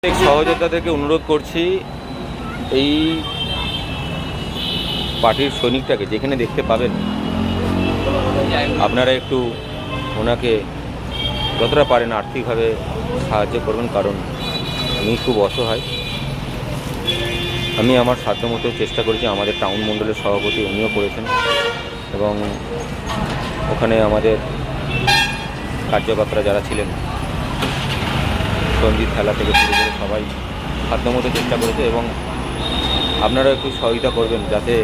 সহযোদ্ধাদেরকে অনুরোধ করছি, এই পার্টির সৈনিকটাকে যেখানে দেখতে পাবেন আপনারা একটু ওনাকে যতটা পারেন আর্থিকভাবে সাহায্য করবেন, কারণ আমি খুব অসহায়। আমি আমার সাধ্যমতো চেষ্টা করেছি, আমাদের টাউন মণ্ডলের সভাপতি উনিও করেছেন, এবং ওখানে আমাদের কার্যকর্তারা যারা ছিলেন, সঞ্জিত খেলা থেকে শুরু করে সবাই সাধ্যমতো চেষ্টা করেছে, এবং আপনারা একটু সহযোগিতা করবেন যাতে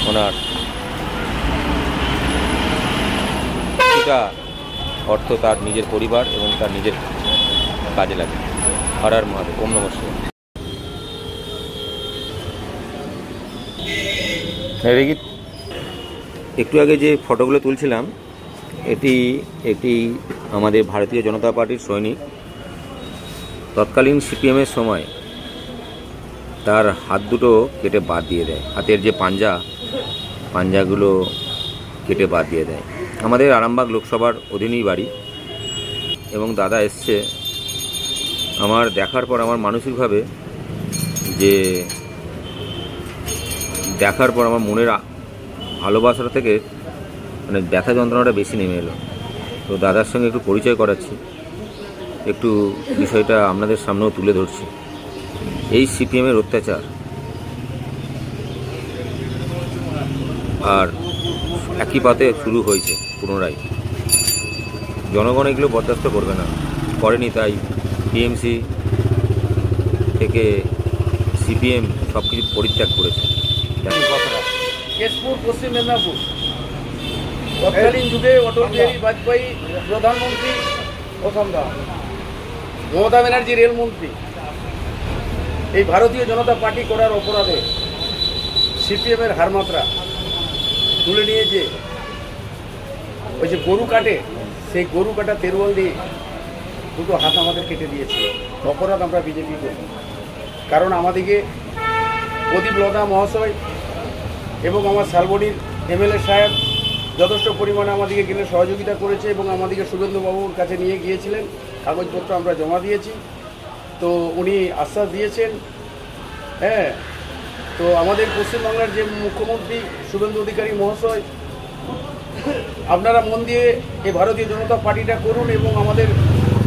ওনার কিছুটা অর্থ তার নিজের পরিবার এবং তার নিজের কাজে লাগে। হর হর মহাদেব, ওম নমঃ শিবায়। একটু আগে যে ফটোগুলো তুলছিলাম, এটি একটি আমাদের ভারতীয় জনতা পার্টির সৈনিক। তৎকালীন সিপিএমের সময় তার হাত দুটো কেটে বাদ দিয়ে দেয়, হাতের যে পাঞ্জাগুলো কেটে বাদ দিয়ে দেয়। আমাদের আরামবাগ লোকসভার অধীনেই বাড়ি, এবং দাদা এসছে। আমার দেখার পর আমার মানসিকভাবে আমার মনের ভালোবাসাটা থেকে মানে ব্যথা যন্ত্রণাটা বেশি নেমে এলো। তো দাদার সঙ্গে একটু পরিচয় করাচ্ছি, একটু বিষয়টা আপনাদের সামনেও তুলে ধরছি। এই সিপিএমের অত্যাচার আর একই পাতে শুরু হয়েছে পুনরায়। জনগণ এগুলো বরদাস্ত করবে না, করেনি, তাই টিএমসি থেকে সিপিএম সব কিছু পরিত্যাগ করেছে। কেশপুর, পশ্চিম মেদিনীপুর। তৎকালীন যুগে অটল বিহারী বাজপেয়ী প্রধানমন্ত্রী, মমতা ব্যানার্জি রেলমন্ত্রী, এই ভারতীয় জনতা পার্টি করার অপরাধে সিপিএমের হারমাত্রা তুলে নিয়ে যে ওই যে গরু কাটে, সেই গরু কাটা তেরোয়াল দিয়ে দুটো হাত আমাদের কেটে দিয়েছে। অপরাধ আমরা বিজেপি করি, কারণ আমাদেরকে প্রদীপ লতা মহাশয় এবং আমার শালবনির এমএলএ সাহেব যথেষ্ট পরিমাণে আমাদেরকে গেলে সহযোগিতা করেছে, এবং আমাদেরকে শুভেন্দুবাবুর কাছে নিয়ে গিয়েছিলেন, কাগজপত্র আমরা জমা দিয়েছি। তো উনি আশ্বাস দিয়েছেন। হ্যাঁ, তো আমাদের পশ্চিমবাংলার যে মুখ্যমন্ত্রী শুভেন্দু অধিকারী মহাশয়, আপনারা মন দিয়ে এই ভারতীয় জনতা পার্টিটা করুন এবং আমাদের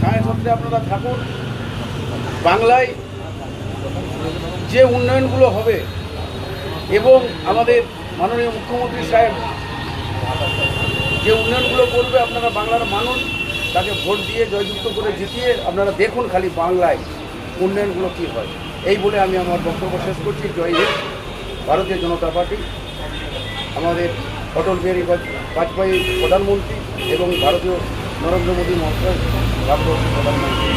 ছায়া ছত্রে আপনারা থাকুন। বাংলায় যে উন্নয়নগুলো হবে এবং আমাদের মাননীয় মুখ্যমন্ত্রী সাহেব যে উন্নয়নগুলো করবে, আপনারা বাংলার মানুষ তাকে ভোট দিয়ে জয়যুক্ত করে জিতিয়ে আপনারা দেখুন খালি বাংলায় উন্নয়নগুলো কী হয়। এই বলে আমি আমার বক্তব্য শেষ করছি। জয় হিন্দ। ভারতীয় জনতা পার্টি, আমাদের অটল বিহারী বাজপেয়ী প্রধানমন্ত্রী এবং ভারতীয় নরেন্দ্র মোদী মহাশয় ভারতবর্ষের প্রধানমন্ত্রী।